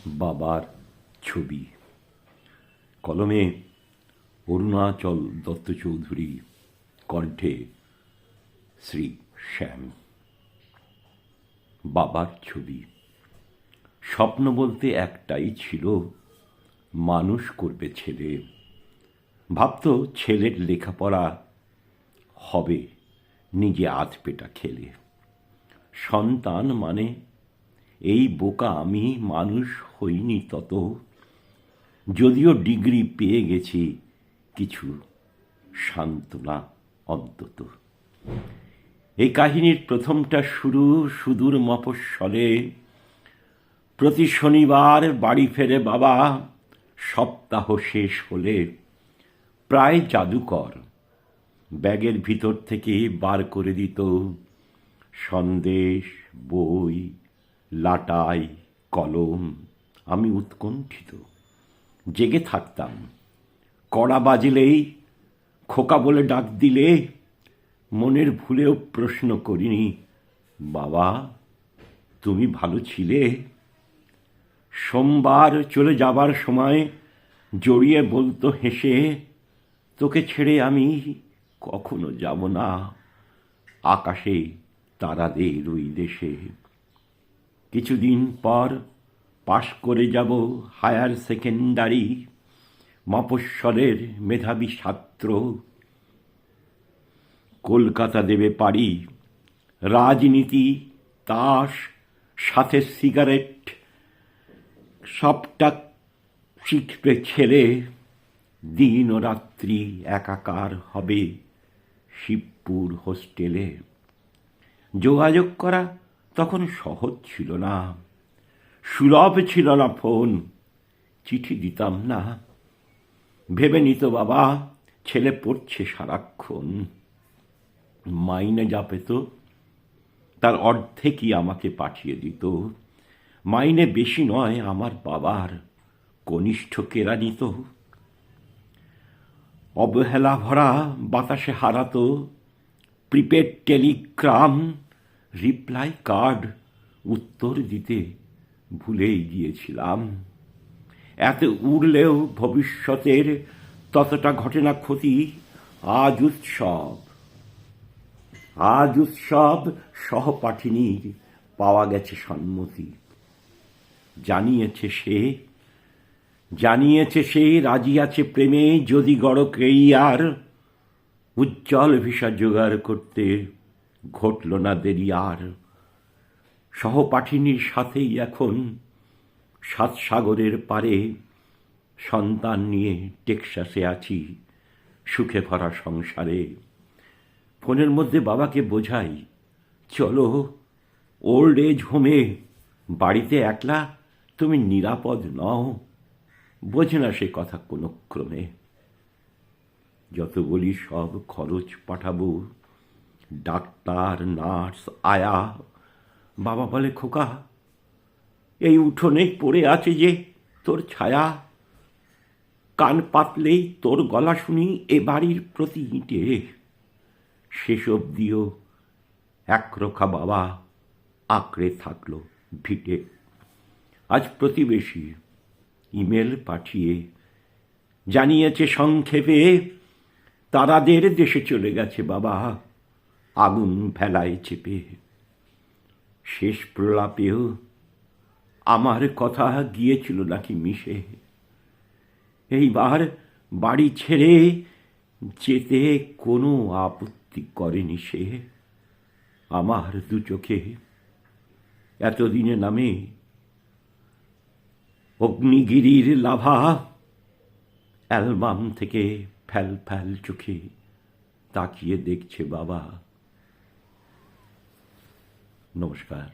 বাবার ছবি, কলমে অরুণাচল দত্ত চৌধুরী, কণ্ঠে শ্রী শ্যাম। বাবার ছবি। স্বপ্ন বলতে একটাই ছিল, মানুষ করবে ছেলে। ভাবত ছেলের লেখাপড়া হবে নিজে আধ পেটা খেলে। সন্তান মানে এই বোকা আমি মানুষ হইনি তত, যদিও ডিগ্রি পেয়ে গেছি কিছু সান্ত্বনা অন্তত। এই কাহিনীর প্রথমটা শুরু সুদূর মফস্বলে। প্রতি শনিবার বাড়ি ফেরে বাবা, সপ্তাহ শেষ হলে প্রায় জাদুকর ব্যাগের ভিতর থেকে বার করে দিত সন্দেশ, বই, লাটাই, কলম। আমি উৎকণ্ঠিত, জেগে থাকতাম। কড়া বাজলেই, খোকা বলে ডাক দিলে মনের ভুলেও প্রশ্ন করিনি, বাবা তুমি ভালো ছিলে? সোমবার চলে যাবার সময় জড়িয়ে বলতো হেসে, তোকে ছেড়ে আমি কখনো যাব না আকাশে তারাদের ওই দেশে। কিছুদিন পর পাশ করে যাব হায়ার সেকেন্ডারি, মফস্বলের মেধাবী ছাত্র। কলকাতা দেবে পারি, রাজনীতি, তাস, সাথে সিগারেট, সবটা শিখবে ছেলে। দিন ও রাত্রি একাকার হবে শিবপুর হোস্টেলে। যোগাযোগ করা তখন সহজ ছিল না, সুলভ ছিল না ফোন, চিঠি দিতাম না। ভেবে নিত বাবা ছেলে পড়ছে সারাক্ষণ। মাইনে যা পেত তার অর্ধেকই আমাকে পাঠিয়ে দিত। মাইনে বেশি নয়, আমার বাবার কনিষ্ঠ কেরানিত। অবহেলা ভরা বাতাসে হারাতো প্রিপেড টেলিগ্রাম, রিপ্লাই কার্ড উত্তর দিতে ভুলেই গিয়েছিলাম। এত উড়লেও ভবিষ্যতের ততটা ঘটে না ক্ষতি। আজ উৎসব, আজ উৎসব, সহপাঠিনীর পাওয়া গেছে সম্মতি। জানিয়েছে সে রাজি আছে প্রেমে, যদি গড়কেই আর উজ্জ্বল ভিসা জোগাড় করতে ঘটল না দেরি আর। সহপাঠিনীর সাথেই এখন ৭ সাগরের পারে, সন্তান নিয়ে টেক্সাসে আছি সুখে ভরা সংসারে। ফোনের মধ্যে বাবাকে বোঝাই, চলো ওল্ড এজ হোমে, বাড়িতে একলা তুমি নিরাপদ নও। বোঝে না সে কথা কোনো ক্রমে। যত বলি সব খরচ পাঠাবো, ডাক্তার, নার্স, আয়া, বাবা বলে, খোকা এই উঠোনে পড়ে আছে যে তোর ছায়া, কান পাতলেই তোর গলা শুনি এ বাড়ির প্রতি ইঁটে। শেষ অবধিও একরোখা বাবা আঁকড়ে থাকলো ভিটে। আজ প্রতিবেশী ইমেল পাঠিয়ে জানিয়েছে সংক্ষেপে, তারাদের দেশে চলে গেছে বাবা আগুন ভেলায় চেপে। শেষ প্রলাপেও আমার কথা গিয়েছিল নাকি মিশে। এইবার বাড়ি ছেড়ে যেতে কোনো আপত্তি করেনি সে। আমার দু চোখে এতদিনে নামে অগ্নিগিরির লাভা। অ্যালবাম থেকে ফ্যাল ফ্যাল চোখে তাকিয়ে দেখছে বাবা। নমস্কার।